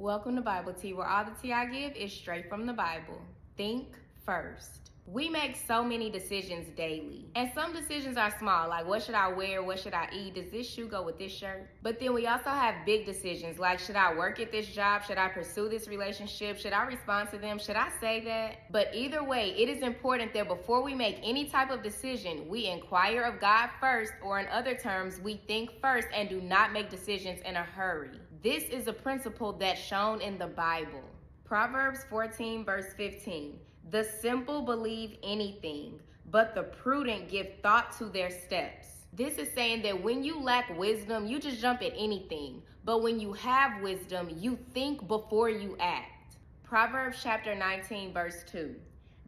Welcome to Bible Tea, where all the tea I give is straight from the Bible. Think first. We make so many decisions daily, and some decisions are small, like what should I wear, what should I eat, does this shoe go with this shirt? But then we also have big decisions, like should I work at this job, should I pursue this relationship, should I respond to them, should I say that? But either way, it is important that before we make any type of decision, we inquire of God first, or in other terms, we think first and do not make decisions in a hurry. This is a principle that's shown in the Bible. Proverbs 14 verse 15. The simple believe anything, but the prudent give thought to their steps. This is saying that when you lack wisdom, you just jump at anything. But when you have wisdom, you think before you act. Proverbs chapter 19 verse 2.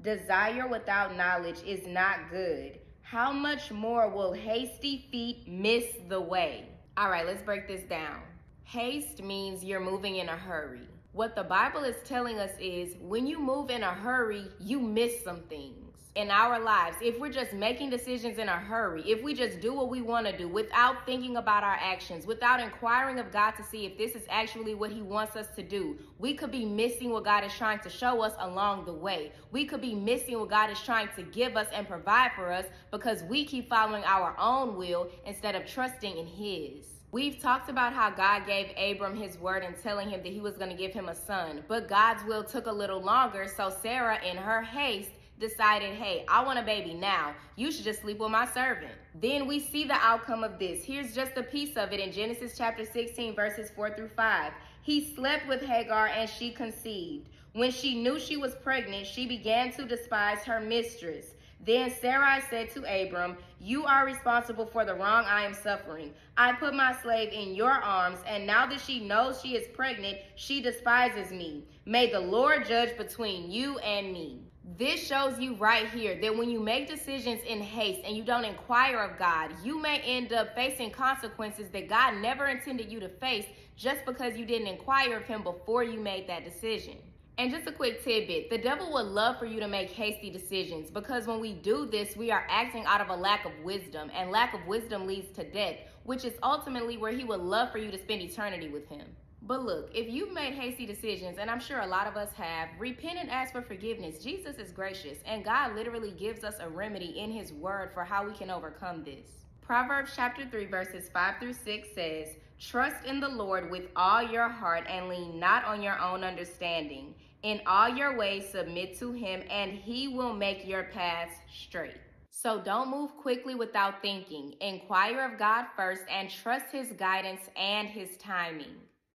Desire without knowledge is not good. How much more will hasty feet miss the way? All right, let's break this down. Haste means you're moving in a hurry. What the Bible is telling us is when you move in a hurry, you miss some things in our lives. If we're just making decisions in a hurry, if we just do what we want to do without thinking about our actions, without inquiring of God to see if this is actually what He wants us to do, we could be missing what God is trying to show us along the way. We could be missing what God is trying to give us and provide for us because we keep following our own will instead of trusting in His. We've talked about how God gave Abram his word and telling him that he was going to give him a son, but God's will took a little longer, so Sarah, in her haste, decided, hey, I want a baby now. You should just sleep with my servant. Then we see the outcome of this. Here's just a piece of it in Genesis chapter 16, verses 4 through 5. He slept with Hagar and she conceived. When she knew she was pregnant, she began to despise her mistress. Then Sarai said to Abram, you are responsible for the wrong I am suffering. I put my slave in your arms, and now that she knows she is pregnant, she despises me. May the Lord judge between you and me. This shows you right here that when you make decisions in haste and you don't inquire of God, you may end up facing consequences that God never intended you to face just because you didn't inquire of Him before you made that decision. And just a quick tidbit, the devil would love for you to make hasty decisions because when we do this, we are acting out of a lack of wisdom, and lack of wisdom leads to death, which is ultimately where He would love for you to spend eternity with Him. But look, if you've made hasty decisions, and I'm sure a lot of us have, repent and ask for forgiveness. Jesus is gracious, and God literally gives us a remedy in His word for how we can overcome this. Proverbs chapter 3 verses 5 through 6 says, trust in the Lord with all your heart and lean not on your own understanding. In all your ways submit to Him, and He will make your paths straight. So don't move quickly without thinking. Inquire of God first and trust His guidance and His timing.